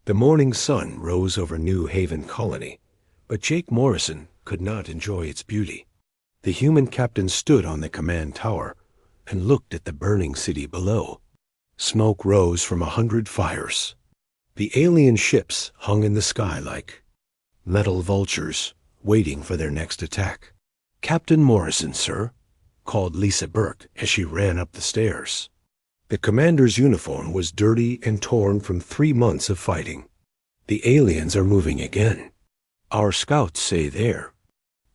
The morning sun rose over New Haven Colony, but Jake Morrison could not enjoy its beauty. The human captain stood on the command tower and looked at the burning city below. Smoke rose from 100 fires. The alien ships hung in the sky like metal vultures waiting for their next attack. "Captain Morrison, sir," called Lisa Burke as she ran up the stairs. The commander's uniform was dirty and torn from 3 months of fighting. "The aliens are moving again. Our scouts say they're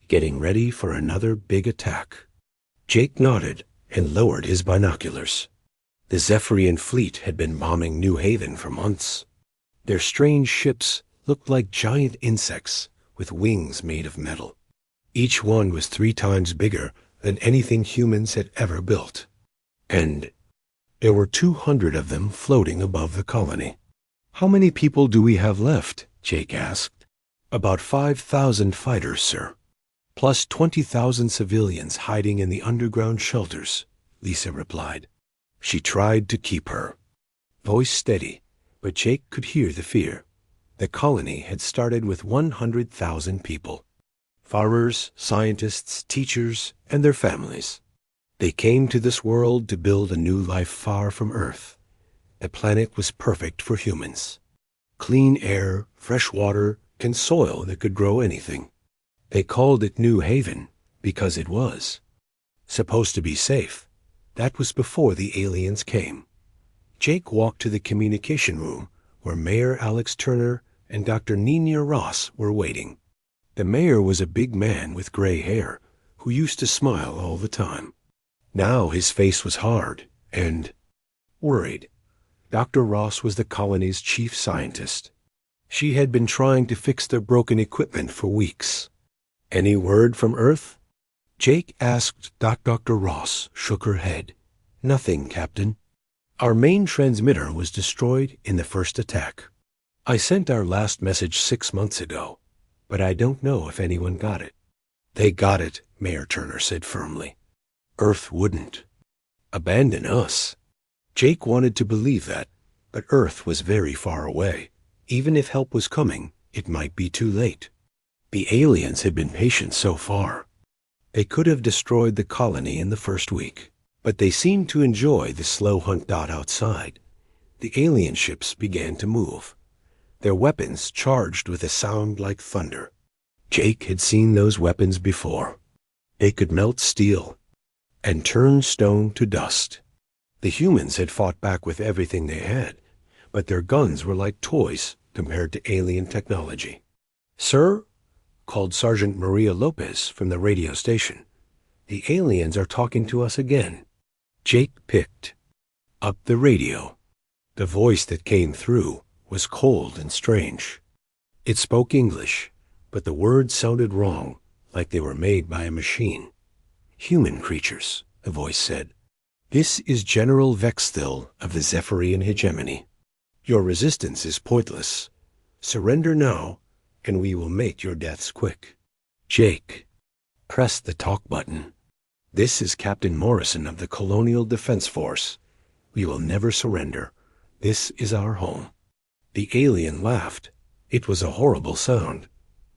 getting ready for another big attack." Jake nodded and lowered his binoculars. The Zephyrian fleet had been bombing New Haven for months. Their strange ships looked like giant insects with wings made of metal. Each one was 3 times bigger than anything humans had ever built. And there were 200 of them floating above the colony. "How many people do we have left?" Jake asked. "About 5,000 fighters, sir, plus 20,000 civilians hiding in the underground shelters," Lisa replied. She tried to keep her voice steady, but Jake could hear the fear. The colony had started with 100,000 people. Farmers, scientists, teachers, and their families. They came to this world to build a new life far from Earth. The planet was perfect for humans. Clean air, fresh water, and soil that could grow anything. They called it New Haven because it was supposed to be safe. That was before the aliens came. Jake walked to the communication room where Mayor Alex Turner and Dr. Nina Ross were waiting. The mayor was a big man with gray hair who used to smile all the time. Now his face was hard and worried. Dr. Ross was the colony's chief scientist. She had been trying to fix their broken equipment for weeks. "Any word from Earth?" Jake asked. Dr. Ross shook her head. "Nothing, Captain. Our main transmitter was destroyed in the first attack. I sent our last message 6 months ago, but I don't know if anyone got it." "They got it," Mayor Turner said firmly. "Earth wouldn't abandon us." Jake wanted to believe that, but Earth was very far away. Even if help was coming, it might be too late. The aliens had been patient so far. They could have destroyed the colony in the first week, but they seemed to enjoy the slow hunt. Outside, the alien ships began to move, their weapons charged with a sound like thunder. Jake had seen those weapons before. They could melt steel and turn stone to dust. The humans had fought back with everything they had, but their guns were like toys compared to alien technology. "Sir," called Sergeant Maria Lopez from the radio station, "the aliens are talking to us again." Jake picked up the radio. The voice that came through was cold and strange. It spoke English, but the words sounded wrong, like they were made by a machine. "Human creatures," the voice said. "This is General Vexthil of the Zephyrian hegemony. Your resistance is pointless. Surrender now, and we will make your deaths quick." Jake pressed the talk button. "This is Captain Morrison of the Colonial Defense Force. We will never surrender. This is our home." The alien laughed. It was a horrible sound.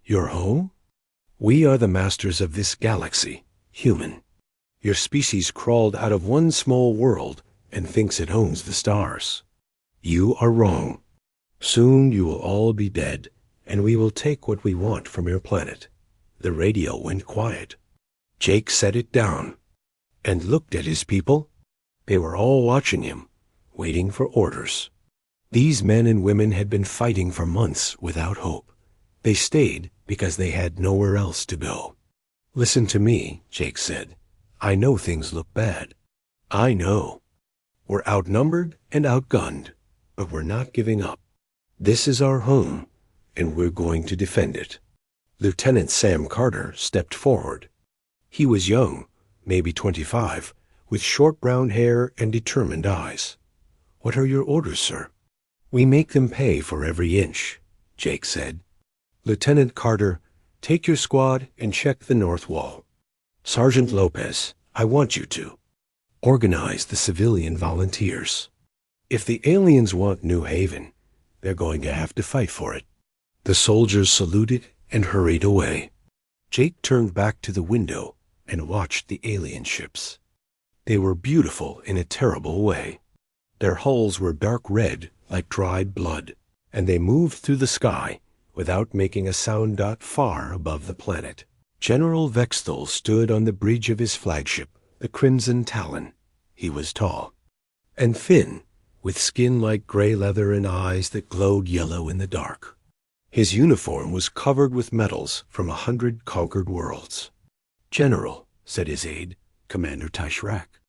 "Your home? We are the masters of this galaxy, human. Your species crawled out of one small world and thinks it owns the stars. You are wrong. Soon you will all be dead, and we will take what we want from your planet." The radio went quiet. Jake set it down and looked at his people. They were all watching him, waiting for orders. These men and women had been fighting for months without hope. They stayed because they had nowhere else to go. "Listen to me," Jake said. "I know things look bad. I know. We're outnumbered and outgunned, but we're not giving up. This is our home, and we're going to defend it." Lieutenant Sam Carter stepped forward. He was young, maybe 25, with short brown hair and determined eyes. "What are your orders, sir?" "We make them pay for every inch," Jake said. "Lieutenant Carter, take your squad and check the north wall. Sergeant Lopez, I want you to organize the civilian volunteers. If the aliens want New Haven, They're going to have to fight for it. The soldiers saluted and hurried away. Jake turned back to the window and watched the alien ships. They were beautiful in a terrible way. Their hulls were dark red like dried blood, and they moved through the sky without making a sound far above the planet. General Vexthal stood on the bridge of his flagship, the Crimson Talon. He was tall and thin, with skin like gray leather and eyes that glowed yellow in the dark. His uniform was covered with medals from 100 conquered worlds. "General," said his aide, Commander Tishrak,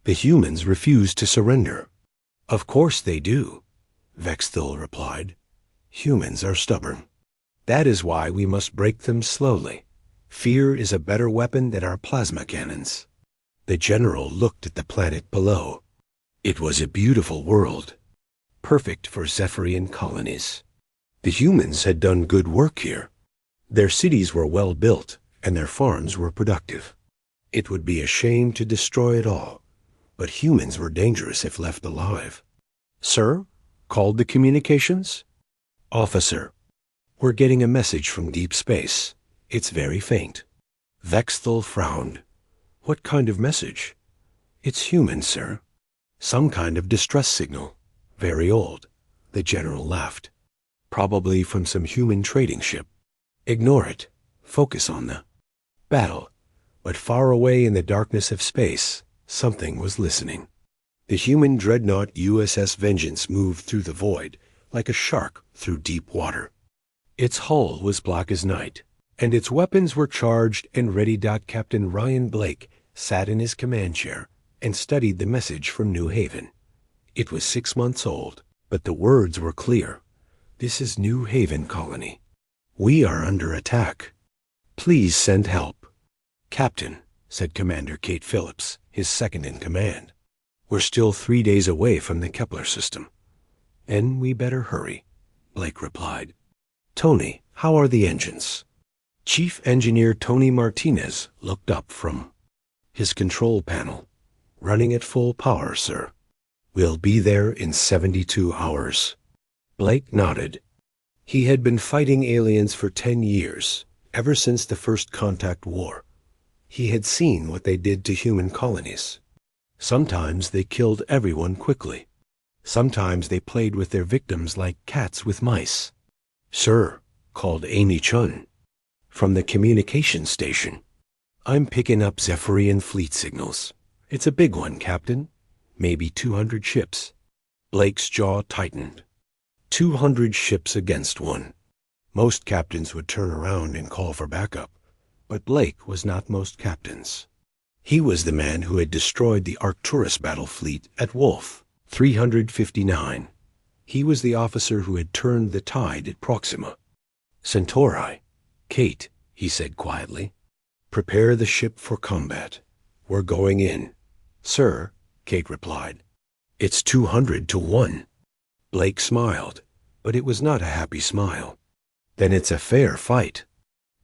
"the humans refuse to surrender." "Of course they do," Vexthal replied. "Humans are stubborn. That is why we must break them slowly. Fear is a better weapon than our plasma cannons." The general looked at the planet below. It was a beautiful world, perfect for Zephyrian colonies. The humans had done good work here. Their cities were well built, and their farms were productive. It would be a shame to destroy it all, but humans were dangerous if left alive. "Sir?" called the communications. "Officer, we're getting a message from deep space. It's very faint." Vexthal frowned. "What kind of message?" "It's human, sir. Some kind of distress signal. Very old." The general laughed. "Probably from some human trading ship. Ignore it. Focus on the battle." But far away in the darkness of space, something was listening. The human dreadnought USS Vengeance moved through the void like a shark through deep water. Its hull was black as night, and its weapons were charged and ready. Captain Ryan Blake sat in his command chair and studied the message from New Haven. It was 6 months old, but the words were clear. "This is New Haven Colony. We are under attack. Please send help." "Captain," said Commander Kate Phillips, his second in command, "we're still 3 days away from the Kepler system." "And we better hurry," Blake replied. "Tony, how are the engines?" Chief Engineer Tony Martinez looked up from his control panel. "Running at full power, sir. We'll be there in 72 hours. Blake nodded. He had been fighting aliens for 10 years, ever since the First Contact War. He had seen what they did to human colonies. Sometimes they killed everyone quickly. Sometimes they played with their victims like cats with mice. "Sir," called Amy Chun from the communication station. "I'm picking up Zephyrian fleet signals. It's a big one, Captain. Maybe 200 ships." Blake's jaw tightened. 200 ships against one. Most captains would turn around and call for backup, but Blake was not most captains. He was the man who had destroyed the Arcturus battle fleet at Wolf 359. He was the officer who had turned the tide at Proxima. "Centauri, Kate," he said quietly, "prepare the ship for combat. We're going in." "Sir," Kate replied, "it's 200 to 1. Blake smiled, but it was not a happy smile. "Then it's a fair fight."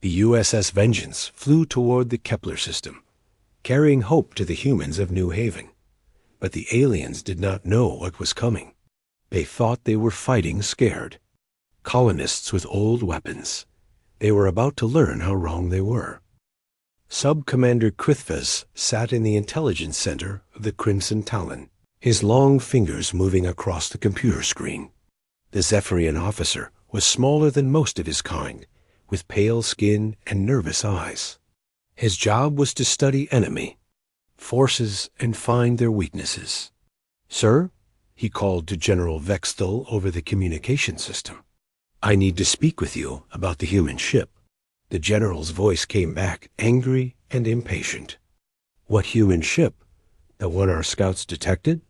The USS Vengeance flew toward the Kepler system, carrying hope to the humans of New Haven. But the aliens did not know what was coming. They thought they were fighting scared. Colonists with old weapons. They were about to learn how wrong they were. Sub-Commander Krithves sat in the intelligence center of the Crimson Talon, his long fingers moving across the computer screen. The Zephyrian officer was smaller than most of his kind, with pale skin and nervous eyes. His job was to study enemy forces and find their weaknesses. "Sir," he called to General Vexthal over the communication system, "I need to speak with you about the human ship." The general's voice came back, angry and impatient. "What human ship? The one our scouts detected?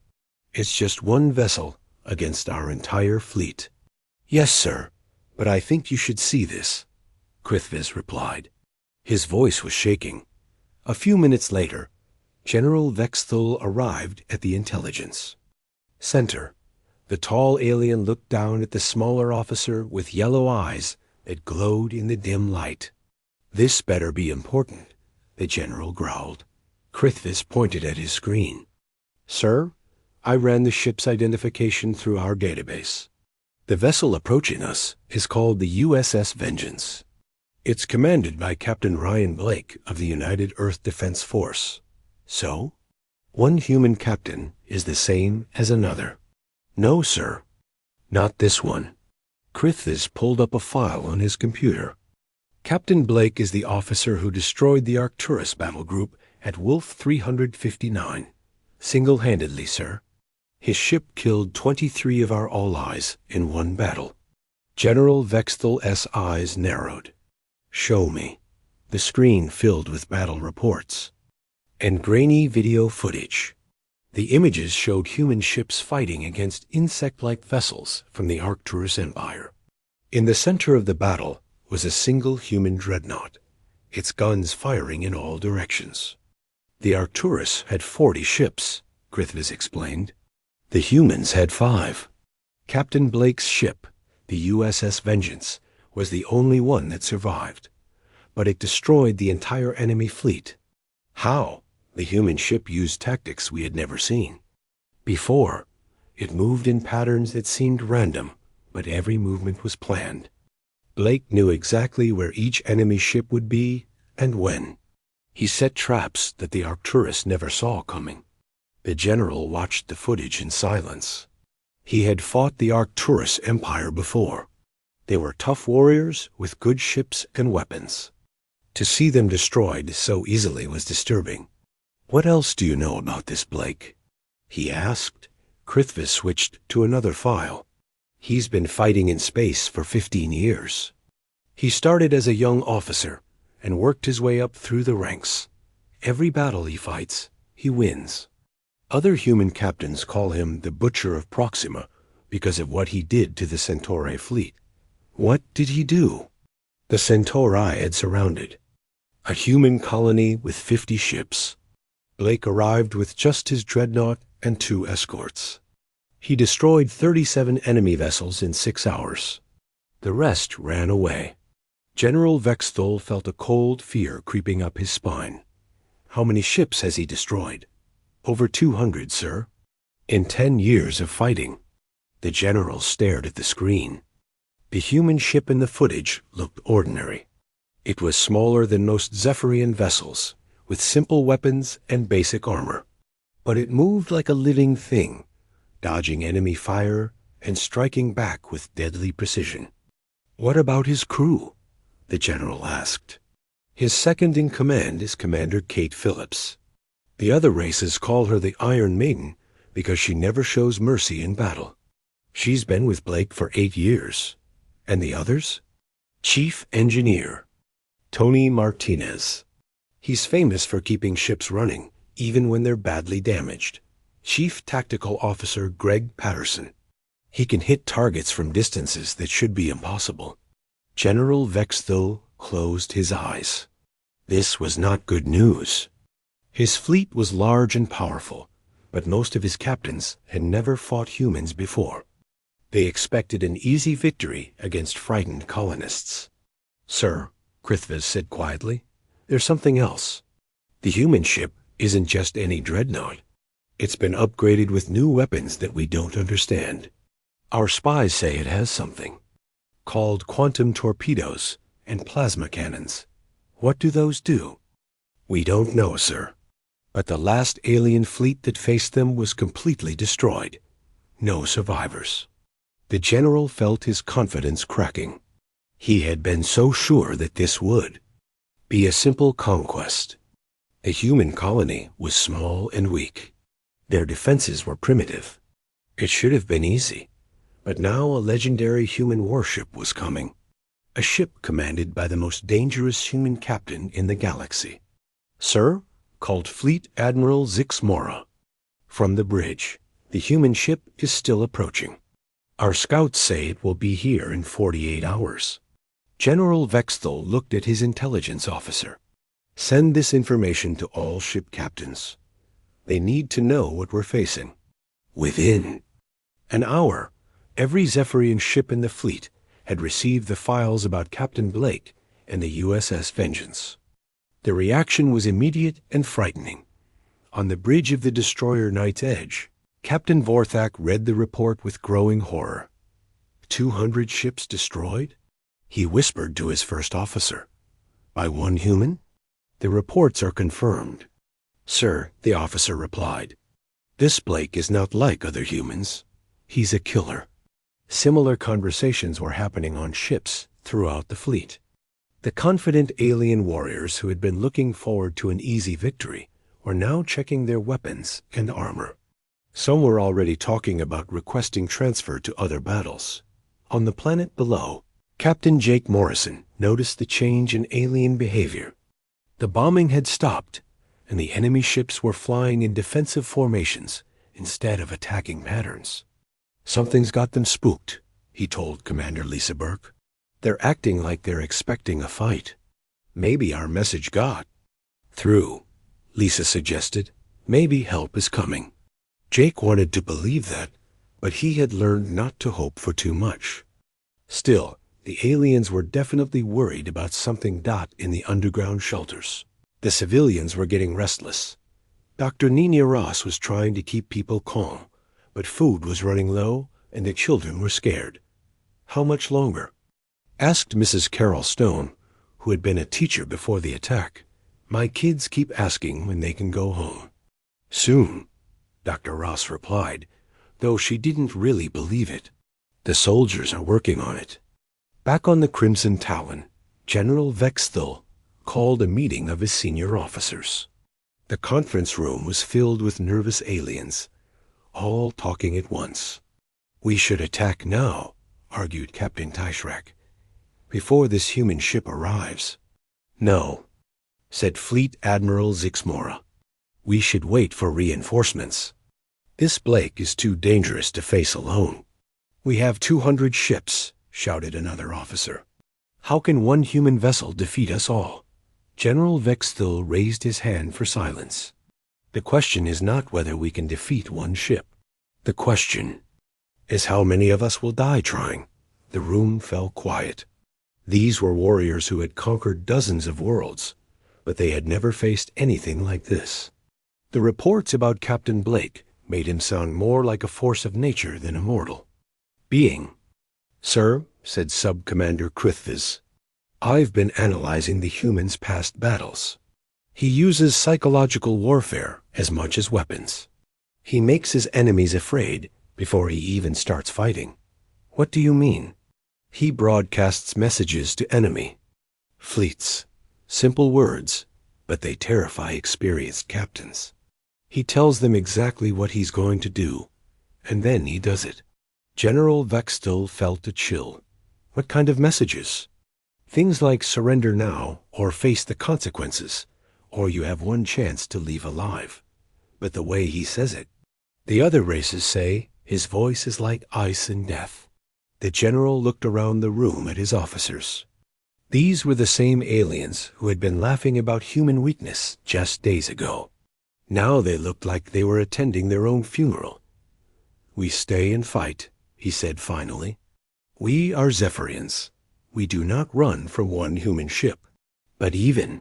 It's just one vessel against our entire fleet." "Yes, sir, but I think you should see this," Krithves replied. His voice was shaking. A few minutes later, General Vexthal arrived at the intelligence center. The tall alien looked down at the smaller officer with yellow eyes that glowed in the dim light. "This better be important," the general growled. Krithves pointed at his screen. "Sir, I ran the ship's identification through our database. The vessel approaching us is called the USS Vengeance. It's commanded by Captain Ryan Blake of the United Earth Defense Force. So, one human captain is the same as another. No, sir. Not this one. Krithvis pulled up a file on his computer. Captain Blake is the officer who destroyed the Arcturus battle group at Wolf 359. Single-handedly, sir. His ship killed 23 of our allies in one battle. General Vexthel's eyes narrowed. Show me. The screen filled with battle reports and grainy video footage. The images showed human ships fighting against insect-like vessels from the Arcturus Empire. In the center of the battle was a single human dreadnought, its guns firing in all directions. The Arcturus had 40 ships, Krithvis explained. The humans had 5. Captain Blake's ship, the USS Vengeance, was the only one that survived, but it destroyed the entire enemy fleet. How? The human ship used tactics we had never seen before. It moved in patterns that seemed random, but every movement was planned. Blake knew exactly where each enemy ship would be and when. He set traps that the Arcturus never saw coming. The general watched the footage in silence. He had fought the Arcturus Empire before. They were tough warriors with good ships and weapons. To see them destroyed so easily was disturbing. What else do you know about this Blake? He asked. Krithvis switched to another file. He's been fighting in space for 15 years. He started as a young officer and worked his way up through the ranks. Every battle he fights, he wins. Other human captains call him the Butcher of Proxima because of what he did to the Centauri fleet. What did he do? The Centauri had surrounded a human colony with 50 ships. Blake arrived with just his dreadnought and 2 escorts. He destroyed 37 enemy vessels in 6 hours. The rest ran away. General Vexthel felt a cold fear creeping up his spine. How many ships has he destroyed? Over 200, sir. In 10 years of fighting. The general stared at the screen. The human ship in the footage looked ordinary. It was smaller than most Zephyrian vessels, with simple weapons and basic armor. But it moved like a living thing, dodging enemy fire and striking back with deadly precision. What about his crew? The general asked. His second in command is Commander Kate Phillips. The other races call her the Iron Maiden because she never shows mercy in battle. She's been with Blake for 8 years. And the others? Chief Engineer Tony Martinez. He's famous for keeping ships running, even when they're badly damaged. Chief Tactical Officer Greg Patterson. He can hit targets from distances that should be impossible. General Vexthel closed his eyes. This was not good news. His fleet was large and powerful, but most of his captains had never fought humans before. They expected an easy victory against frightened colonists. Sir, Krithvis said quietly, there's something else. The human ship isn't just any dreadnought. It's been upgraded with new weapons that we don't understand. Our spies say it has something called quantum torpedoes and plasma cannons. What do those do? We don't know, sir. But the last alien fleet that faced them was completely destroyed. No survivors. The general felt his confidence cracking. He had been so sure that this would be a simple conquest. The human colony was small and weak. Their defenses were primitive. It should have been easy. But now a legendary human warship was coming. A ship commanded by the most dangerous human captain in the galaxy. Sir, called Fleet Admiral Zix Mora. From the bridge, the human ship is still approaching. Our scouts say it will be here in 48 hours. General Vexthel looked at his intelligence officer. Send this information to all ship captains. They need to know what we're facing. Within an hour, every Zephyrian ship in the fleet had received the files about Captain Blake and the USS Vengeance. The reaction was immediate and frightening. On the bridge of the destroyer Night's Edge, Captain Vorthak read the report with growing horror. 200 ships destroyed? He whispered to his first officer. By one human? The reports are confirmed. Sir, the officer replied. This Blake is not like other humans. He's a killer. Similar conversations were happening on ships throughout the fleet. The confident alien warriors who had been looking forward to an easy victory were now checking their weapons and armor. Some were already talking about requesting transfer to other battles. On the planet below, Captain Jake Morrison noticed the change in alien behavior. The bombing had stopped, and the enemy ships were flying in defensive formations instead of attacking patterns. Something's got them spooked, he told Commander Lisa Burke. They're acting like they're expecting a fight. Maybe our message got through, Lisa suggested. Maybe help is coming. Jake wanted to believe that, but he had learned not to hope for too much. Still, the aliens were definitely worried about something in the underground shelters. The civilians were getting restless. Dr. Nina Ross was trying to keep people calm, but food was running low and the children were scared. How much longer? Asked Mrs. Carol Stone, who had been a teacher before the attack. My kids keep asking when they can go home. Soon, Dr. Ross replied, though she didn't really believe it. The soldiers are working on it. Back on the Crimson Talon, General Vexthal called a meeting of his senior officers. The conference room was filled with nervous aliens, all talking at once. We should attack now, argued Captain Tishrak, before this human ship arrives. No, said Fleet Admiral Zixmora. We should wait for reinforcements. This Blake is too dangerous to face alone. We have 200 ships, shouted another officer. How can one human vessel defeat us all? General Vexthal raised his hand for silence. The question is not whether we can defeat one ship. The question is how many of us will die trying. The room fell quiet. These were warriors who had conquered dozens of worlds, but they had never faced anything like this. The reports about Captain Blake made him sound more like a force of nature than a mortal being. Sir, said Sub-Commander Krithvis, I've been analyzing the human's past battles. He uses psychological warfare as much as weapons. He makes his enemies afraid before he even starts fighting. What do you mean? He broadcasts messages to enemy fleets. Simple words, but they terrify experienced captains. He tells them exactly what he's going to do, and then he does it. General Vexthal felt a chill. What kind of messages? Things like surrender now, or face the consequences, or you have one chance to leave alive. But the way he says it. The other races say his voice is like ice and death. The general looked around the room at his officers. These were the same aliens who had been laughing about human weakness just days ago. Now they looked like they were attending their own funeral. We stay and fight, he said finally. We are Zephyrians. We do not run from one human ship. But even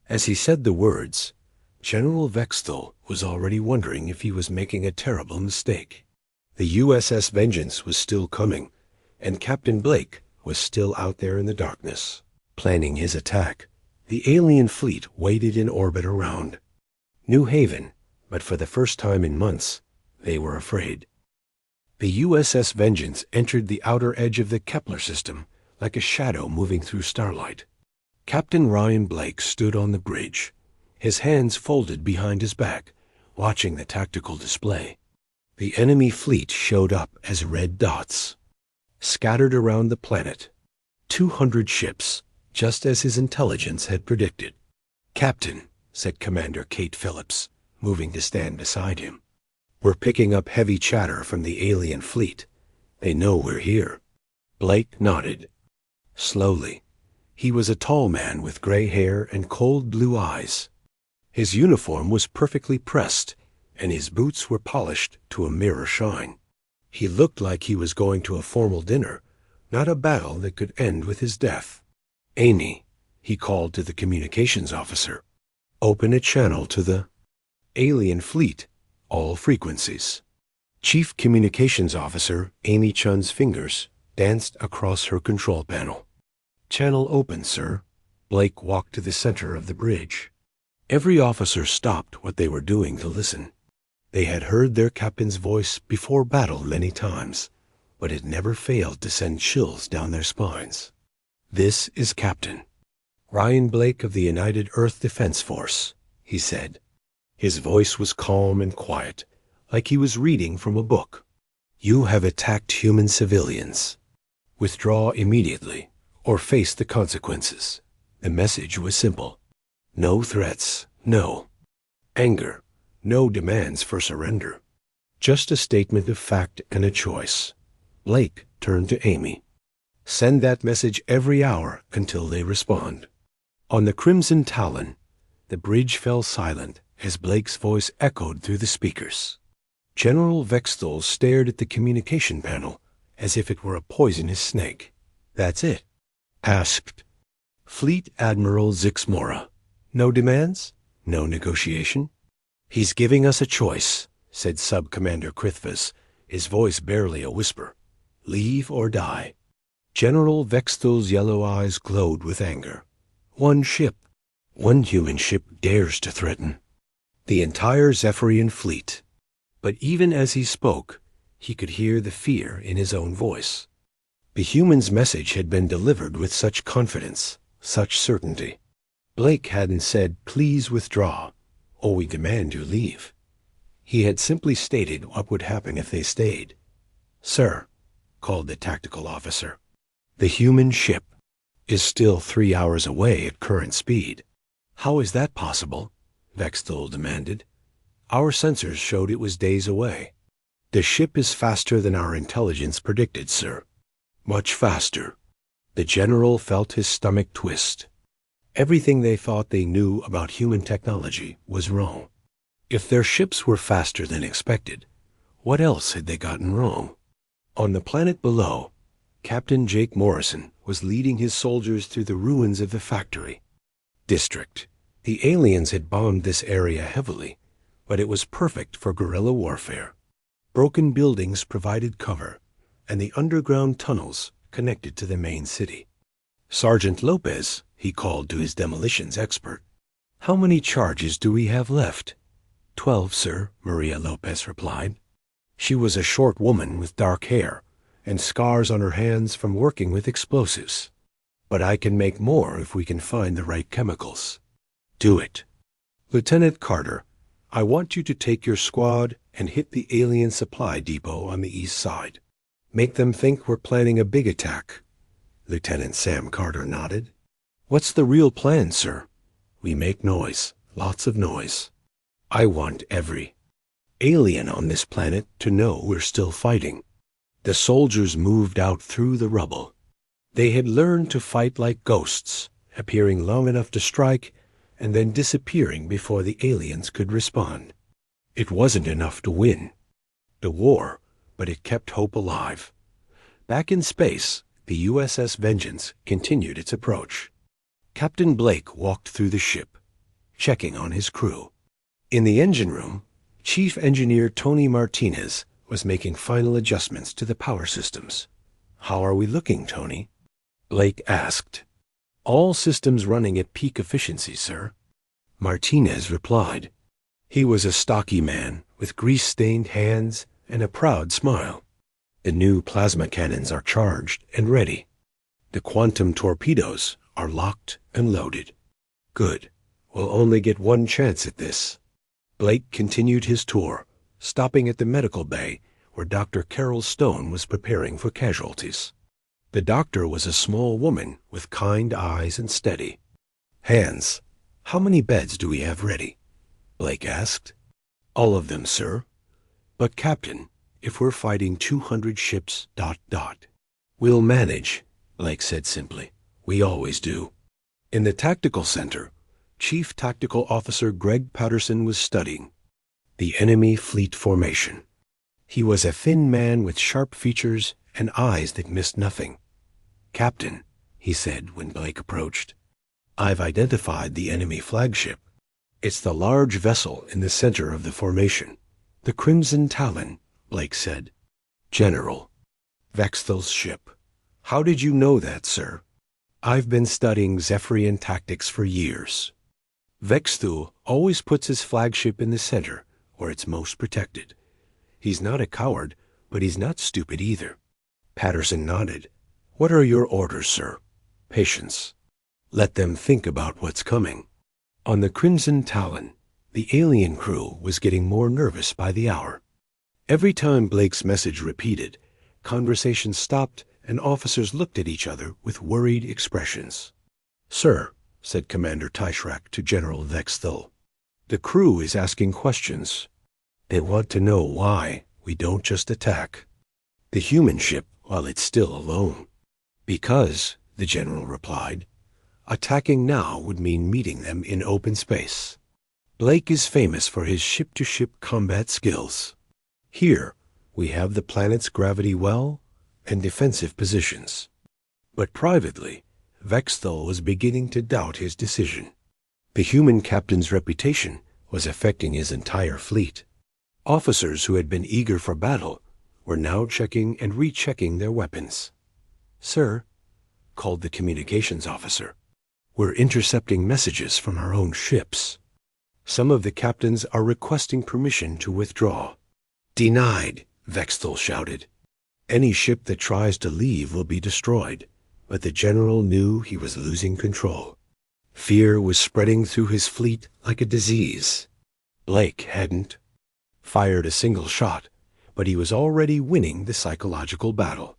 as he said the words, General Vexthal was already wondering if he was making a terrible mistake. The USS Vengeance was still coming, and Captain Blake was still out there in the darkness, planning his attack. The alien fleet waited in orbit around New Haven, but for the first time in months, they were afraid. The USS Vengeance entered the outer edge of the Kepler system like a shadow moving through starlight. Captain Ryan Blake stood on the bridge, his hands folded behind his back, watching the tactical display. The enemy fleet showed up as red dots, scattered around the planet. 200 ships, just as his intelligence had predicted. Captain, said Commander Kate Phillips, moving to stand beside him. We're picking up heavy chatter from the alien fleet. They know we're here. Blake nodded. Slowly. He was a tall man with gray hair and cold blue eyes. His uniform was perfectly pressed, and his boots were polished to a mirror shine. He looked like he was going to a formal dinner, not a battle that could end with his death. Amy, he called to the communications officer. Open a channel to the alien fleet, all frequencies. Chief Communications Officer Amy Chun's fingers danced across her control panel. "Channel open, sir." Blake walked to the center of the bridge. Every officer stopped what they were doing to listen. They had heard their captain's voice before battle many times, but it never failed to send chills down their spines. "This is Captain Ryan Blake of the United Earth Defense Force," he said. His voice was calm and quiet, like he was reading from a book. "You have attacked human civilians. Withdraw immediately, or face the consequences." The message was simple. No threats, no anger, no demands for surrender. Just a statement of fact and a choice. Blake turned to Amy. "Send that message every hour until they respond." On the Crimson Talon, the bridge fell silent as Blake's voice echoed through the speakers. General Vexthal stared at the communication panel as if it were a poisonous snake. "That's it?" asked Fleet Admiral Zixmora. "No demands? No negotiation?" "He's giving us a choice," said Sub-Commander Krithvas, his voice barely a whisper. "Leave or die." General Vexthal's yellow eyes glowed with anger. "One ship, one human ship dares to threaten the entire Zephyrian fleet." But even as he spoke, he could hear the fear in his own voice. The human's message had been delivered with such confidence, such certainty. Blake hadn't said, "Please withdraw," or "We demand you leave." He had simply stated what would happen if they stayed. "Sir," called the tactical officer, "the human ship is still 3 hours away at current speed." "How is that possible?" Vexthal demanded. "Our sensors showed it was days away." "The ship is faster than our intelligence predicted, sir. Much faster." The general felt his stomach twist. Everything they thought they knew about human technology was wrong. If their ships were faster than expected, what else had they gotten wrong? On the planet below, Captain Jake Morrison was leading his soldiers through the ruins of the factory district. The aliens had bombed this area heavily, but it was perfect for guerrilla warfare. Broken buildings provided cover, and the underground tunnels connected to the main city. "Sergeant Lopez," he called to his demolitions expert, "how many charges do we have left?" 12, sir," Maria Lopez replied. She was a short woman with dark hair and scars on her hands from working with explosives. "But I can make more if we can find the right chemicals." "Do it." "Lieutenant Carter, I want you to take your squad and hit the alien supply depot on the east side. Make them think we're planning a big attack." Lieutenant Sam Carter nodded. "What's the real plan, sir?" "We make noise, lots of noise. I want every alien on this planet to know we're still fighting." The soldiers moved out through the rubble. They had learned to fight like ghosts, appearing long enough to strike and then disappearing before the aliens could respond. It wasn't enough to win the war, but it kept hope alive. Back in space, the USS Vengeance continued its approach. Captain Blake walked through the ship, checking on his crew. In the engine room, Chief Engineer Tony Martinez was making final adjustments to the power systems. "How are we looking, Tony?" Blake asked. "All systems running at peak efficiency, sir," Martinez replied. He was a stocky man with grease-stained hands and a proud smile. "The new plasma cannons are charged and ready. The quantum torpedoes are locked and loaded." "Good. We'll only get one chance at this." Blake continued his tour, stopping at the medical bay where Dr. Carol Stone was preparing for casualties. The doctor was a small woman with kind eyes and steady hands. "How many beds do we have ready?" Blake asked. "All of them, sir." "But, Captain, if we're fighting 200 ships, ... "We'll manage," Blake said simply. "We always do." In the tactical center, Chief Tactical Officer Greg Patterson was studying the enemy fleet formation. He was a thin man with sharp features and eyes that missed nothing. "Captain," he said when Blake approached, "I've identified the enemy flagship. It's the large vessel in the center of the formation." "The Crimson Talon," Blake said. "General, Vexthal's ship. How did you know that, sir? I've been studying Zephyrian tactics for years. Vexthul always puts his flagship in the center, where it's most protected. He's not a coward, but he's not stupid either. Patterson nodded. What are your orders, sir? Patience. Let them think about what's coming. On the Crimson Talon, the alien crew was getting more nervous by the hour. Every time Blake's message repeated, conversation stopped and officers looked at each other with worried expressions. Sir, said Commander Tishrak to General Vexthul, the crew is asking questions. They want to know why we don't just attack the human ship while it's still alone. Because, the general replied, attacking now would mean meeting them in open space. Blake is famous for his ship-to-ship combat skills. Here, we have the planet's gravity well and defensive positions. But privately, Vexthul was beginning to doubt his decision. The human captain's reputation was affecting his entire fleet. Officers who had been eager for battle were now checking and rechecking their weapons. Sir, called the communications officer, we're intercepting messages from our own ships. Some of the captains are requesting permission to withdraw. Denied, Vexthul shouted. Any ship that tries to leave will be destroyed. But the general knew he was losing control. Fear was spreading through his fleet like a disease. Blake hadn't fired a single shot, but he was already winning the psychological battle.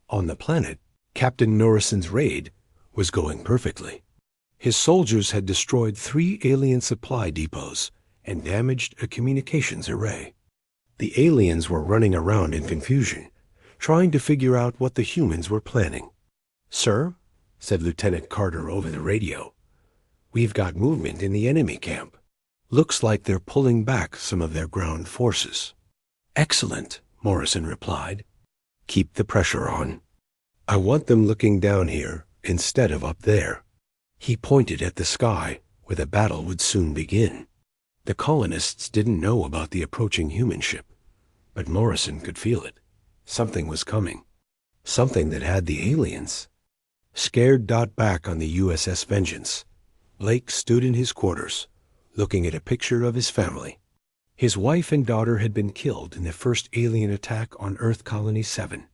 On the planet, Captain Norrison's raid was going perfectly. His soldiers had destroyed 3 alien supply depots and damaged a communications array. The aliens were running around in confusion, trying to figure out what the humans were planning. Sir, said Lieutenant Carter over the radio, we've got movement in the enemy camp. Looks like they're pulling back some of their ground forces. Excellent, Morrison replied. Keep the pressure on. I want them looking down here instead of up there. He pointed at the sky, where the battle would soon begin. The colonists didn't know about the approaching human ship, but Morrison could feel it. Something was coming. Something that had the aliens. Scared dot back on the USS Vengeance, Blake stood in his quarters, looking at a picture of his family. His wife and daughter had been killed in the first alien attack on Earth Colony 7.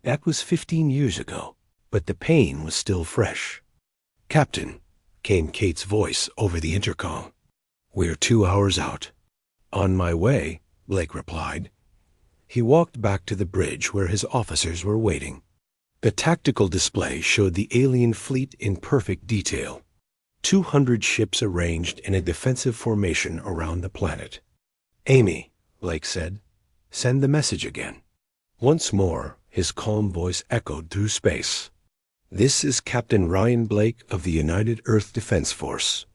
That was 15 years ago, but the pain was still fresh. Captain, came Kate's voice over the intercom. We're 2 hours out. On my way, Blake replied. He walked back to the bridge where his officers were waiting. The tactical display showed the alien fleet in perfect detail. 200 ships arranged in a defensive formation around the planet. Amy, Blake said, send the message again. Once more, his calm voice echoed through space. This is Captain Ryan Blake of the United Earth Defense Force.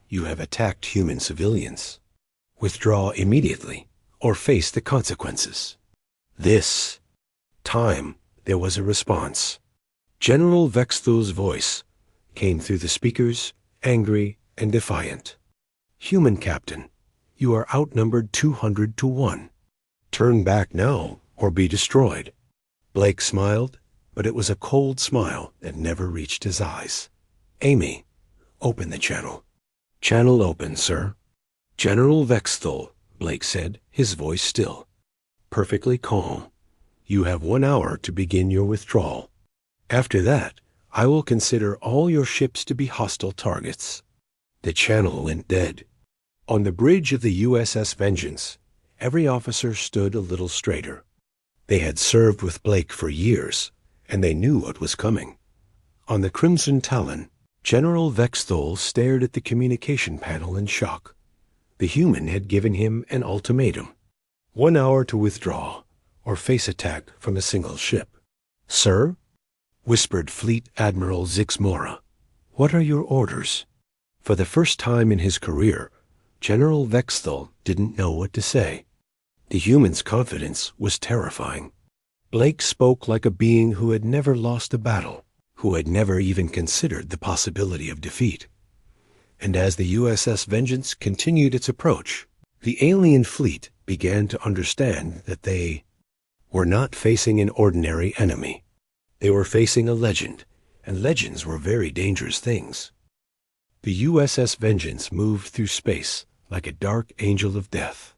You have attacked human civilians. Withdraw immediately, or face the consequences. This time, there was a response. General Vexthul's voice came through the speakers, angry and defiant. Human captain, you are outnumbered 200 to 1. Turn back now, or be destroyed. Blake smiled, but it was a cold smile that never reached his eyes. Amy, open the channel. Channel open, sir. General Vexthul, Blake said, his voice still. Perfectly calm. You have 1 hour to begin your withdrawal. After that, I will consider all your ships to be hostile targets. The channel went dead. On the bridge of the USS Vengeance, every officer stood a little straighter. They had served with Blake for years, and they knew what was coming. On the Crimson Talon, General Vexthul stared at the communication panel in shock. The human had given him an ultimatum. 1 hour to withdraw, or face attack from a single ship. Sir, whispered Fleet Admiral Zixmora, what are your orders? For the first time in his career, General Vexthul didn't know what to say. The human's confidence was terrifying. Blake spoke like a being who had never lost a battle, who had never even considered the possibility of defeat. And as the USS Vengeance continued its approach, the alien fleet began to understand that they were not facing an ordinary enemy. They were facing a legend, and legends were very dangerous things. The USS Vengeance moved through space like a dark angel of death.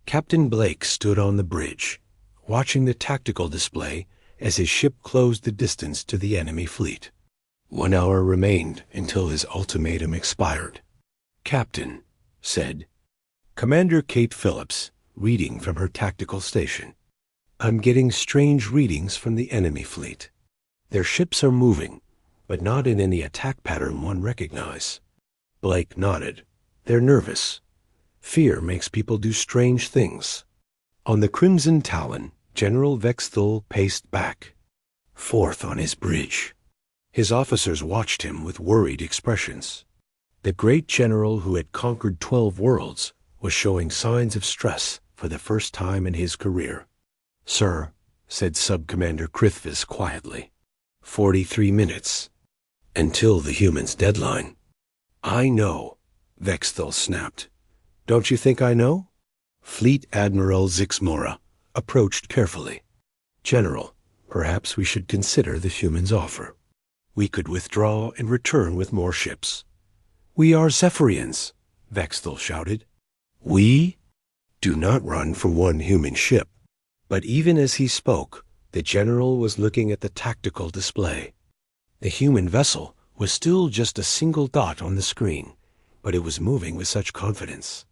Captain Blake stood on the bridge, watching the tactical display as his ship closed the distance to the enemy fleet. 1 hour remained until his ultimatum expired. "Captain," said Commander Kate Phillips, reading from her tactical station, "I'm getting strange readings from the enemy fleet. Their ships are moving, but not in any attack pattern one recognizes." Blake nodded. "They're nervous. Fear makes people do strange things." On the Crimson Talon, General Vexthal paced back, forth on his bridge. His officers watched him with worried expressions. The great general who had conquered 12 worlds was showing signs of stress for the first time in his career. "Sir," said Sub-Commander Krithvis quietly, 43 minutes. Until the humans' deadline." "I know," Vexthal snapped. "Don't you think I know?" Fleet Admiral Zixmora approached carefully. "General, perhaps we should consider the humans' offer. We could withdraw and return with more ships." "We are Zephyrians," Vexthal shouted. "We do not run from one human ship." But even as he spoke, the general was looking at the tactical display. The human vessel was still just a single dot on the screen, but it was moving with such confidence.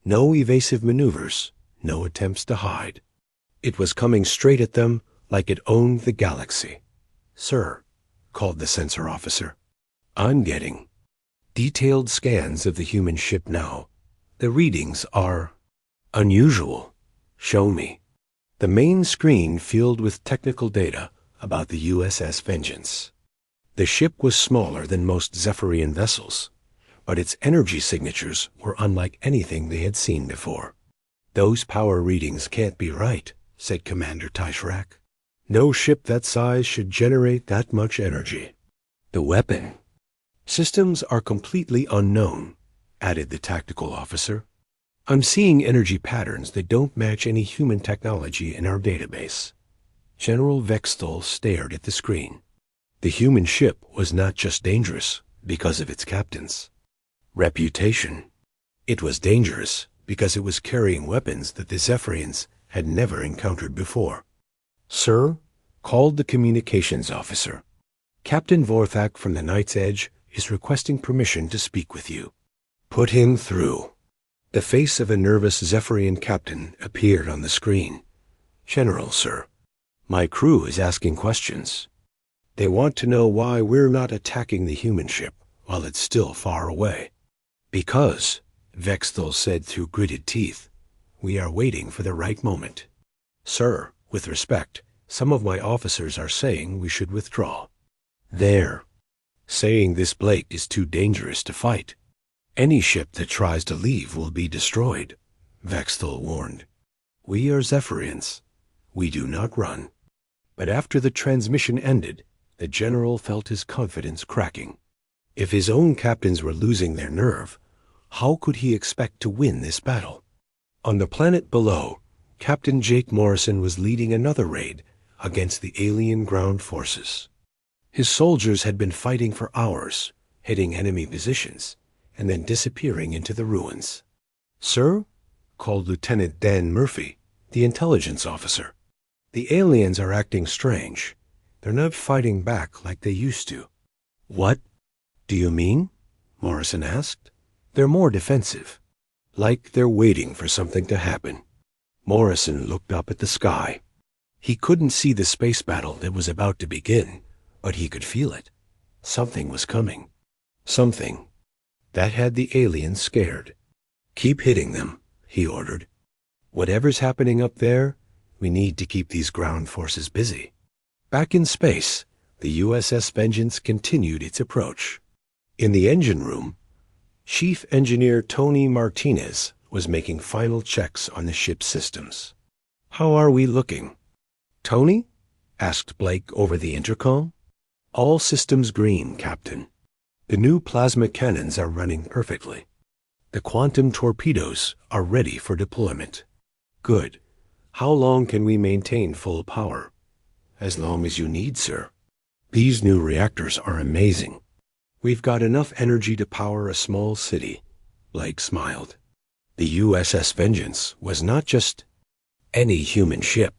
No evasive maneuvers, no attempts to hide. It was coming straight at them like it owned the galaxy. "Sir," called the sensor officer, "I'm getting detailed scans of the human ship now. The readings are unusual. Show me." The main screen filled with technical data about the USS Vengeance. The ship was smaller than most Zephyrian vessels, but its energy signatures were unlike anything they had seen before. "Those power readings can't be right," said Commander Tishrak. "No ship that size should generate that much energy." "The weapon systems are completely unknown," added the tactical officer. "I'm seeing energy patterns that don't match any human technology in our database." General Vexthal stared at the screen. The human ship was not just dangerous because of its captains. Reputation. It was dangerous because it was carrying weapons that the Zephyrians had never encountered before. "Sir," called the communications officer, "Captain Vorthak from the Night's Edge is requesting permission to speak with you." "Put him through." The face of a nervous Zephyrian captain appeared on the screen. "General, sir, my crew is asking questions. They want to know why we're not attacking the human ship while it's still far away." "Because," Vexthal said through gritted teeth, "we are waiting for the right moment. Sir, with respect, some of my officers are saying we should withdraw. They're saying this Blake is too dangerous to fight. Any ship that tries to leave will be destroyed," Vexthal warned. "We are Zephyrians. We do not run." But after the transmission ended, the general felt his confidence cracking. If his own captains were losing their nerve, how could he expect to win this battle? On the planet below, Captain Jake Morrison was leading another raid against the alien ground forces. His soldiers had been fighting for hours, hitting enemy positions, and then disappearing into the ruins. "Sir," called Lieutenant Dan Murphy, the intelligence officer, "the aliens are acting strange. They're not fighting back like they used to." "What do you mean?" Morrison asked. "They're more defensive, like they're waiting for something to happen." Morrison looked up at the sky. He couldn't see the space battle that was about to begin, but he could feel it. Something was coming. Something that had the aliens scared. "Keep hitting them," he ordered. "Whatever's happening up there, we need to keep these ground forces busy." Back in space, the USS Vengeance continued its approach. In the engine room, Chief Engineer Tony Martinez was making final checks on the ship's systems. "How are we looking?" "Tony?" asked Blake over the intercom. "All systems green, Captain. The new plasma cannons are running perfectly. The quantum torpedoes are ready for deployment." "Good. How long can we maintain full power?" "As long as you need, sir," These new reactors are amazing. We've got enough energy to power a small city. Blake smiled. The USS Vengeance was not just any human ship.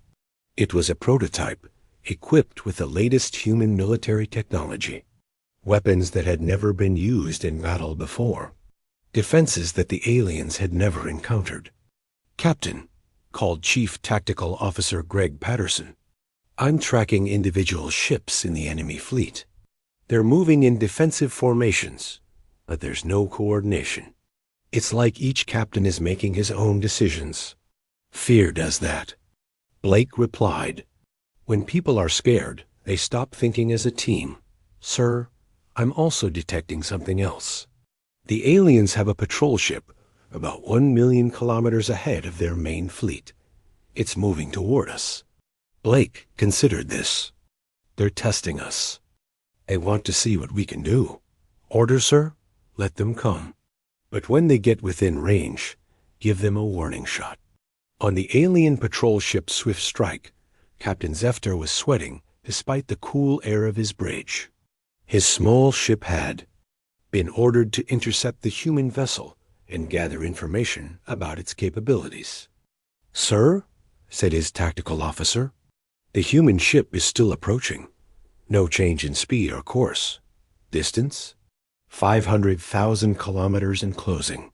It was a prototype, equipped with the latest human military technology. Weapons that had never been used in battle before. Defenses that the aliens had never encountered. "Captain," called Chief Tactical Officer Greg Patterson, "I'm tracking individual ships in the enemy fleet. They're moving in defensive formations, but there's no coordination. It's like each captain is making his own decisions. Fear does that." Blake replied, "When people are scared, they stop thinking as a team. Sir, I'm also detecting something else. The aliens have a patrol ship about 1 million kilometers ahead of their main fleet. It's moving toward us." Blake considered this. "They're testing us. They want to see what we can do. Order, sir? Let them come. But when they get within range, give them a warning shot." On the alien patrol ship Swift Strike, Captain Zefter was sweating despite the cool air of his bridge. His small ship had been ordered to intercept the human vessel and gather information about its capabilities. "Sir," said his tactical officer, "the human ship is still approaching. No change in speed or course. Distance? 500,000 kilometers and closing."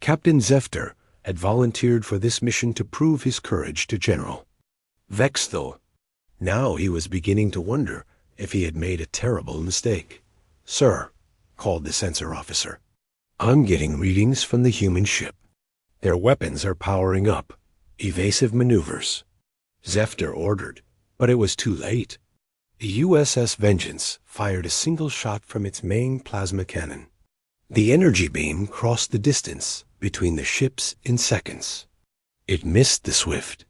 Captain Zefter had volunteered for this mission to prove his courage to General Vexthal. Now he was beginning to wonder if he had made a terrible mistake. "Sir," called the sensor officer, "I'm getting readings from the human ship. Their weapons are powering up. Evasive maneuvers." Zefter ordered, but it was too late. The USS Vengeance fired a single shot from its main plasma cannon. The energy beam crossed the distance between the ships in seconds. It missed the Swift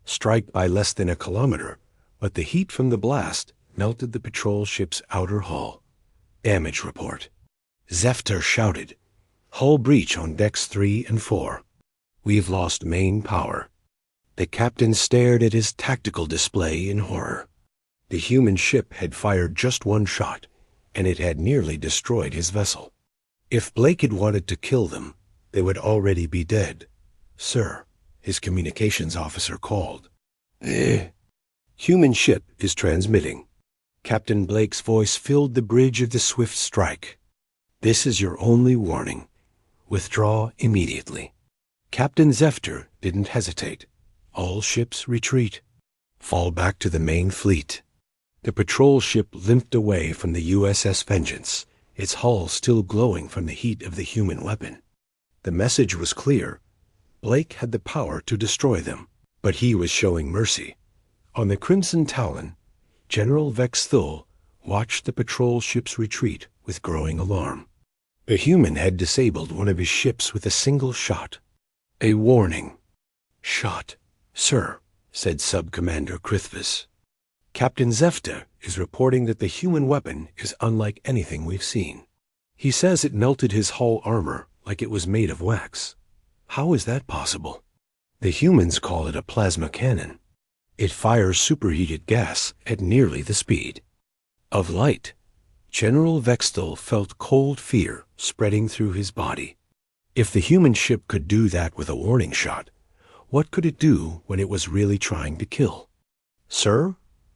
Strike by less than a kilometer, but the heat from the blast melted the patrol ship's outer hull. "Damage report." Zefter shouted, "Hull breach on decks 3 and 4. We've lost main power." The captain stared at his tactical display in horror. The human ship had fired just one shot, and it had nearly destroyed his vessel. If Blake had wanted to kill them, they would already be dead. "Sir," his communications officer called. "Human ship is transmitting." Captain Blake's voice filled the bridge of the Swift Strike. "This is your only warning. Withdraw immediately." Captain Zefter didn't hesitate. "All ships retreat. Fall back to the main fleet." The patrol ship limped away from the USS Vengeance, its hull still glowing from the heat of the human weapon. The message was clear. Blake had the power to destroy them, but he was showing mercy. On the Crimson Talon, General Vexthul watched the patrol ship's retreat with growing alarm. The human had disabled one of his ships with a single shot. A warning shot. "Sir," said Sub-Commander Krithvis, "Captain Zefter is reporting that the human weapon is unlike anything we've seen. He says it melted his hull armor like it was made of wax. How is that possible? The humans call it a plasma cannon. It fires superheated gas at nearly the speed of light." General Vexthal felt cold fear spreading through his body. If the human ship could do that with a warning shot, what could it do when it was really trying to kill? "Sir,"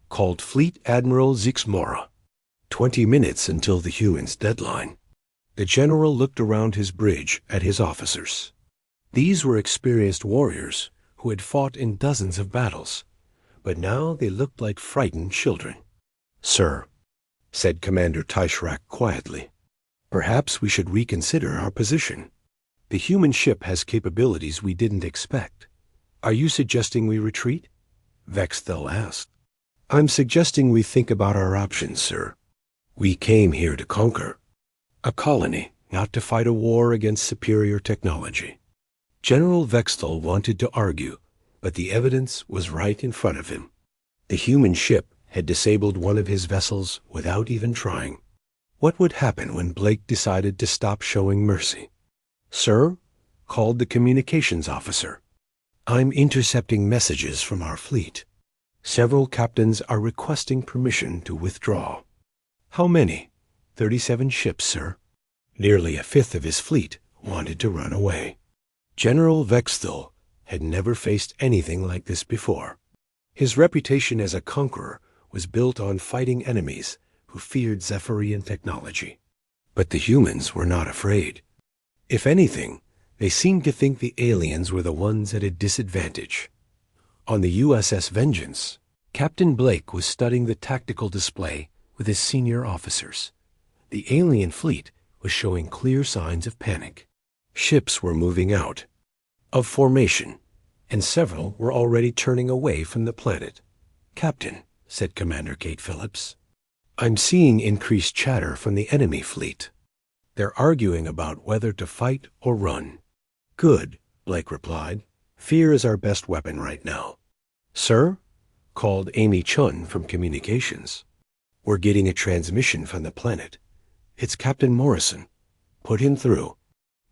called Fleet Admiral Zixmora. 20 minutes until the human's deadline. The general looked around his bridge at his officers. These were experienced warriors who had fought in dozens of battles, but now they looked like frightened children. "Sir," said Commander Taishrak quietly, "perhaps we should reconsider our position. The human ship has capabilities we didn't expect. Are you suggesting we retreat?" Vexthel asked. "I'm suggesting we think about our options, sir. We came here to conquer a colony, not to fight a war against superior technology." General Vexthel wanted to argue, but the evidence was right in front of him. The human ship had disabled one of his vessels without even trying. What would happen when Blake decided to stop showing mercy? "Sir," called the communications officer, "I'm intercepting messages from our fleet. Several captains are requesting permission to withdraw." How many? 37 ships, sir. Nearly a fifth of his fleet wanted to run away. General Vexthal had never faced anything like this before. His reputation as a conqueror was built on fighting enemies who feared Zephyrian technology. But the humans were not afraid. If anything, they seemed to think the aliens were the ones at a disadvantage. On the USS Vengeance, Captain Blake was studying the tactical display with his senior officers. The alien fleet was showing clear signs of panic. Ships were moving out of formation, and several were already turning away from the planet. "Captain," said Commander Kate Phillips, "I'm seeing increased chatter from the enemy fleet. They're arguing about whether to fight or run." "Good," Blake replied. "Fear is our best weapon right now." "Sir?" called Amy Chun from communications. "We're getting a transmission from the planet. It's Captain Morrison. Put him through."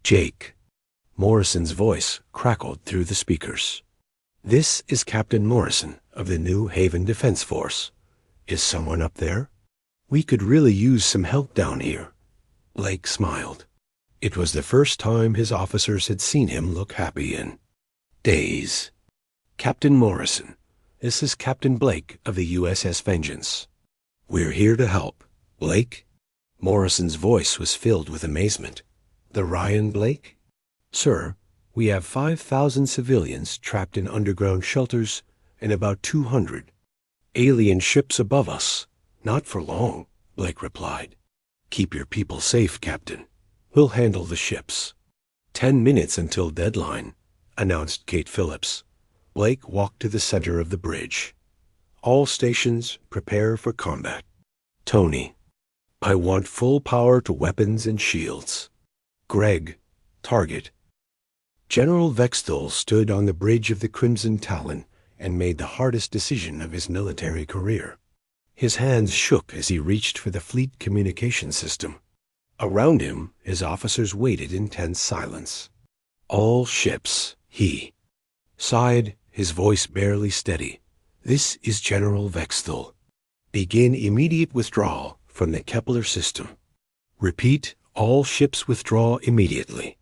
"Jake." Morrison's voice crackled through the speakers. "This is Captain Morrison of the New Haven Defense Force. Is someone up there? We could really use some help down here." Blake smiled. It was the first time his officers had seen him look happy in days. "Captain Morrison, this is Captain Blake of the USS Vengeance. We're here to help." "Blake?" Morrison's voice was filled with amazement. "The Ryan Blake?" "Sir, we have 5,000 civilians trapped in underground shelters and about 200 alien ships above us. Not for long," Blake replied. "Keep your people safe, Captain. We'll handle the ships." 10 minutes until deadline," announced Kate Phillips. Blake walked to the center of the bridge. "All stations, prepare for combat. Tony, I want full power to weapons and shields. Greg, target." General Vexthal stood on the bridge of the Crimson Talon and made the hardest decision of his military career. His hands shook as he reached for the fleet communication system. Around him, his officers waited in tense silence. "All ships," he sighed, his voice barely steady. "This is General Vexthal. Begin immediate withdrawal from the Kepler system. Repeat, all ships withdraw immediately."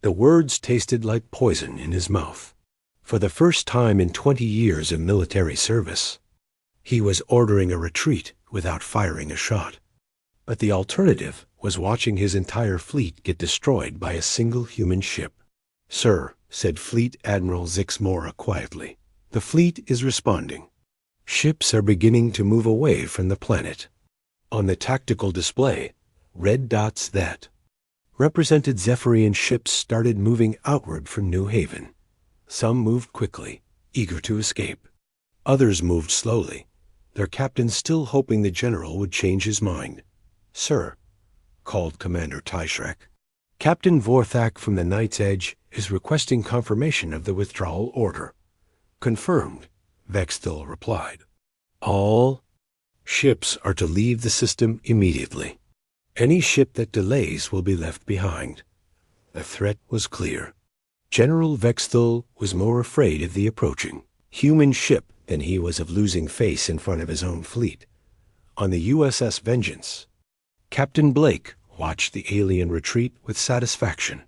The words tasted like poison in his mouth. For the first time in 20 years of military service, he was ordering a retreat without firing a shot. But the alternative was watching his entire fleet get destroyed by a single human ship. "Sir," said Fleet Admiral Zix Mora quietly, "the fleet is responding. Ships are beginning to move away from the planet." On the tactical display, red dots that represented Zephyrian ships started moving outward from New Haven. Some moved quickly, eager to escape. Others moved slowly, their captains still hoping the general would change his mind. "Sir," called Commander Tyshrek, "Captain Vorthak from the Night's Edge is requesting confirmation of the withdrawal order." "Confirmed," Vexthal replied. "All ships are to leave the system immediately. Any ship that delays will be left behind." The threat was clear. General Vexthal was more afraid of the approaching human ship than he was of losing face in front of his own fleet. On the USS Vengeance, Captain Blake watched the alien retreat with satisfaction.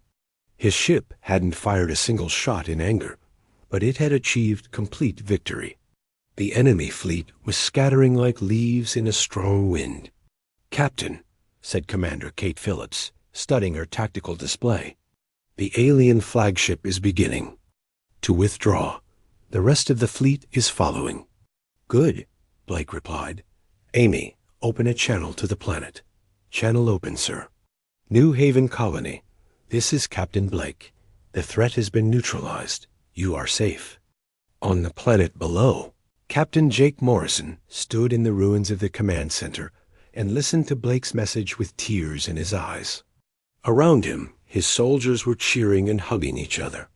His ship hadn't fired a single shot in anger, but it had achieved complete victory. The enemy fleet was scattering like leaves in a strong wind. "Captain," said Commander Kate Phillips, studying her tactical display, "the alien flagship is beginning to withdraw. The rest of the fleet is following." "Good," Blake replied. "Amy, open a channel to the planet." "Channel open, sir." "New Haven Colony, this is Captain Blake. The threat has been neutralized. You are safe." On the planet below, Captain Jake Morrison stood in the ruins of the command center and listened to Blake's message with tears in his eyes. Around him, his soldiers were cheering and hugging each other.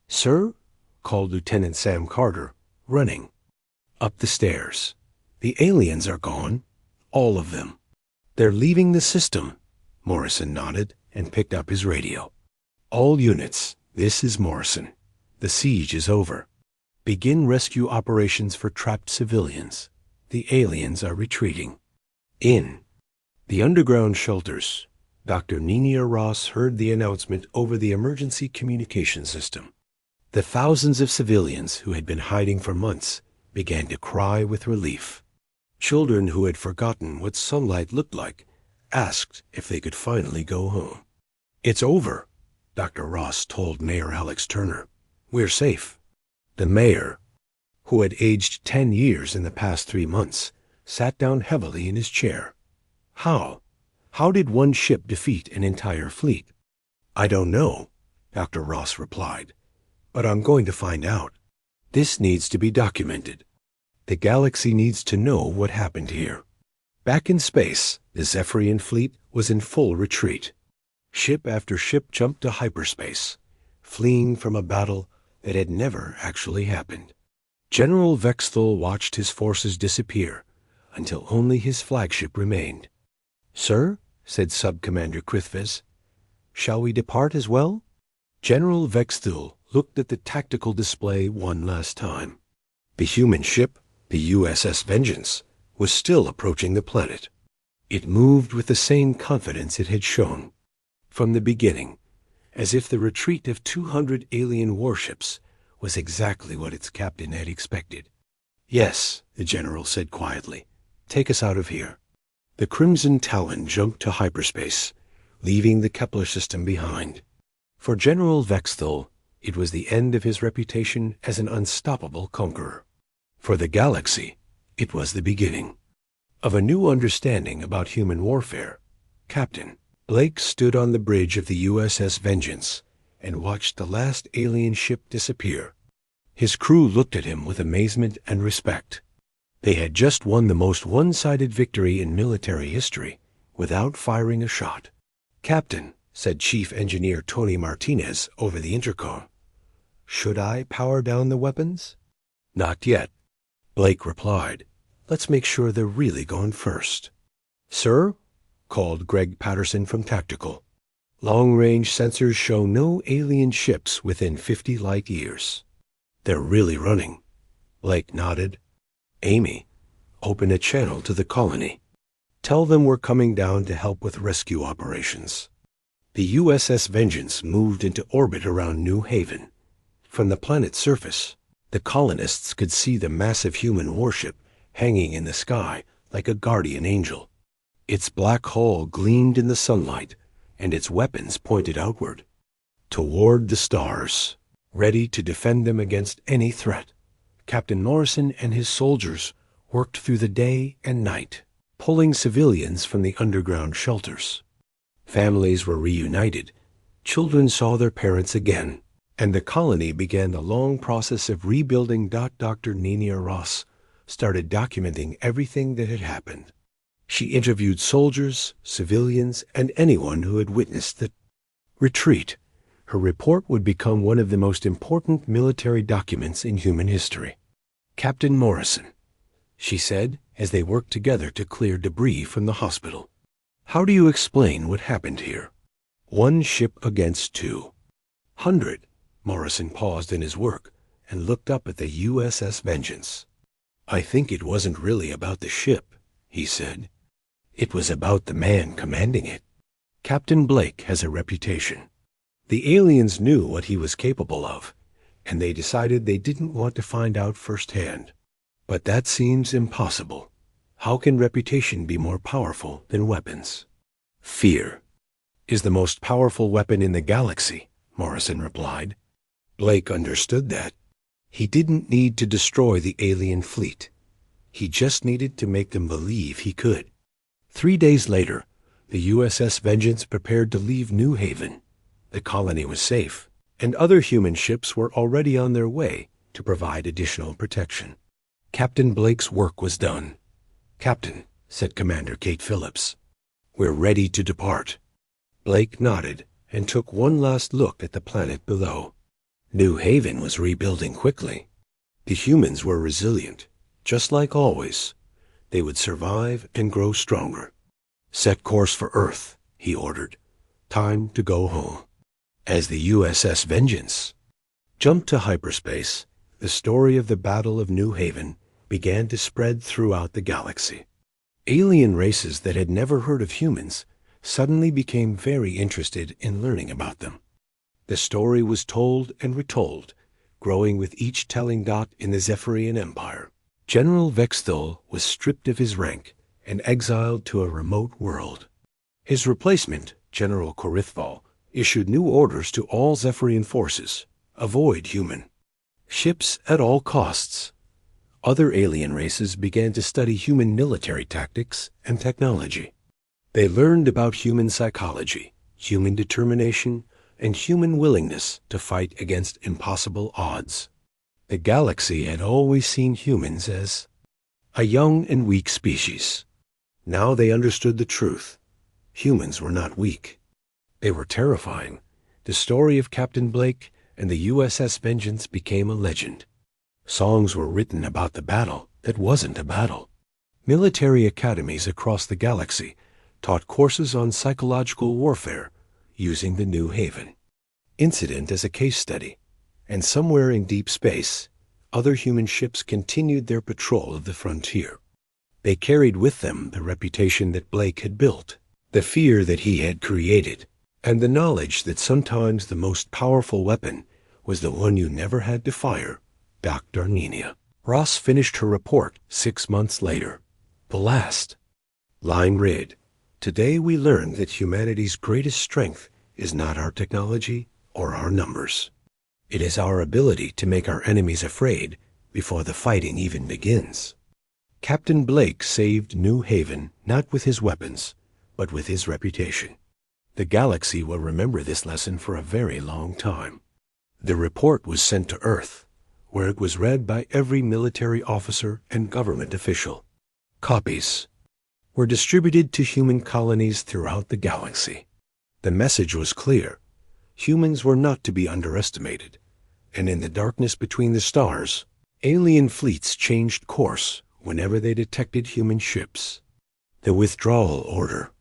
"Sir?" called Lieutenant Sam Carter, running up the stairs. "The aliens are gone. All of them." "They're leaving the system." Morrison nodded and picked up his radio. "All units, this is Morrison. The siege is over. Begin rescue operations for trapped civilians. The aliens are retreating." In The underground shelters. Dr. Nenia Ross heard the announcement over the emergency communication system. The thousands of civilians who had been hiding for months began to cry with relief. Children who had forgotten what sunlight looked like asked if they could finally go home. "It's over," Dr. Ross told Mayor Alex Turner. "We're safe." The mayor, who had aged 10 years in the past 3 months, sat down heavily in his chair. How? How did one ship defeat an entire fleet? "I don't know," Dr. Ross replied, "but I'm going to find out. This needs to be documented. The galaxy needs to know what happened here." Back in space, the Zephyrian fleet was in full retreat. Ship after ship jumped to hyperspace, fleeing from a battle that had never actually happened. General Vexthal watched his forces disappear until only his flagship remained. "Sir," said Sub-Commander Krithves, "shall we depart as well?" General Vexthal looked at the tactical display one last time. The human ship, the USS Vengeance, was still approaching the planet. It moved with the same confidence it had shown from the beginning, as if the retreat of 200 alien warships was exactly what its captain had expected. "Yes," the general said quietly. "Take us out of here." The Crimson Talon jumped to hyperspace, leaving the Kepler system behind. For General Vexthal, it was the end of his reputation as an unstoppable conqueror. For the galaxy, it was the beginning of a new understanding about human warfare. Captain Blake stood on the bridge of the USS Vengeance and watched the last alien ship disappear. His crew looked at him with amazement and respect. They had just won the most one-sided victory in military history without firing a shot. "Captain," said Chief Engineer Tony Martinez over the intercom, "should I power down the weapons?" "Not yet," Blake replied. "Let's make sure they're really gone first." "Sir," called Greg Patterson from Tactical, "long-range sensors show no alien ships within 50 light years." "They're really running." Blake nodded. "Amy, open a channel to the colony. Tell them we're coming down to help with rescue operations." The USS Vengeance moved into orbit around New Haven. From the planet's surface, the colonists could see the massive human warship hanging in the sky like a guardian angel. Its black hull gleamed in the sunlight, and its weapons pointed outward, toward the stars, ready to defend them against any threat. Captain Morrison and his soldiers worked through the day and night, pulling civilians from the underground shelters. Families were reunited, children saw their parents again, and the colony began the long process of rebuilding. Dr. Nenia Ross started documenting everything that had happened. She interviewed soldiers, civilians, and anyone who had witnessed the retreat. Her report would become one of the most important military documents in human history. "Captain Morrison," she said as they worked together to clear debris from the hospital, "how do you explain what happened here? 1 ship against 200. Morrison paused in his work and looked up at the USS Vengeance. "I think it wasn't really about the ship," he said. "It was about the man commanding it. Captain Blake has a reputation. The aliens knew what he was capable of, and they decided they didn't want to find out firsthand. But that seems impossible. How can reputation be more powerful than weapons?" "Fear is the most powerful weapon in the galaxy," Morrison replied. Blake understood that. He didn't need to destroy the alien fleet. He just needed to make them believe he could. 3 days later, the USS Vengeance prepared to leave New Haven. The colony was safe, and other human ships were already on their way to provide additional protection. Captain Blake's work was done. "Captain," said Commander Kate Phillips, "we're ready to depart." Blake nodded and took one last look at the planet below. New Haven was rebuilding quickly. The humans were resilient, just like always. They would survive and grow stronger. "Set course for Earth," he ordered. "Time to go home." As the USS Vengeance jumped to hyperspace, the story of the Battle of New Haven began to spread throughout the galaxy. Alien races that had never heard of humans suddenly became very interested in learning about them. The story was told and retold, growing with each telling dot in the Zephyrian Empire. General Vexthul was stripped of his rank and exiled to a remote world. His replacement, General Korithval, issued new orders to all Zephyrian forces: avoid human ships at all costs. Other alien races began to study human military tactics and technology. They learned about human psychology, human determination, and human willingness to fight against impossible odds. The galaxy had always seen humans as a young and weak species. Now they understood the truth. Humans were not weak. They were terrifying. The story of Captain Blake and the USS Vengeance became a legend. Songs were written about the battle that wasn't a battle. Military academies across the galaxy taught courses on psychological warfare using the New Haven incident as a case study. And somewhere in deep space, other human ships continued their patrol of the frontier. They carried with them the reputation that Blake had built, the fear that he had created, and the knowledge that sometimes the most powerful weapon was the one you never had to fire. Dr. Nina Ross finished her report 6 months later. The last line read, "Today we learned that humanity's greatest strength is not our technology or our numbers. It is our ability to make our enemies afraid before the fighting even begins." Captain Blake saved New Haven not with his weapons, but with his reputation. The galaxy will remember this lesson for a very long time. The report was sent to Earth, where it was read by every military officer and government official. Copies were distributed to human colonies throughout the galaxy. The message was clear. Humans were not to be underestimated, and in the darkness between the stars, alien fleets changed course whenever they detected human ships. The Withdrawal Order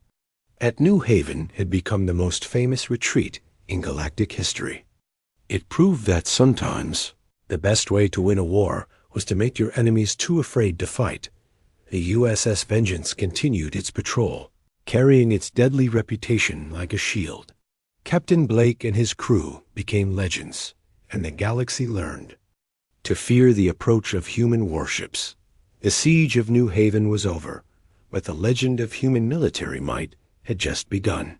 at New Haven had become the most famous retreat in galactic history. It proved that sometimes the best way to win a war was to make your enemies too afraid to fight. The USS Vengeance continued its patrol, carrying its deadly reputation like a shield. Captain Blake and his crew became legends, and the galaxy learned to fear the approach of human warships. The siege of New Haven was over, but the legend of human military might had just begun.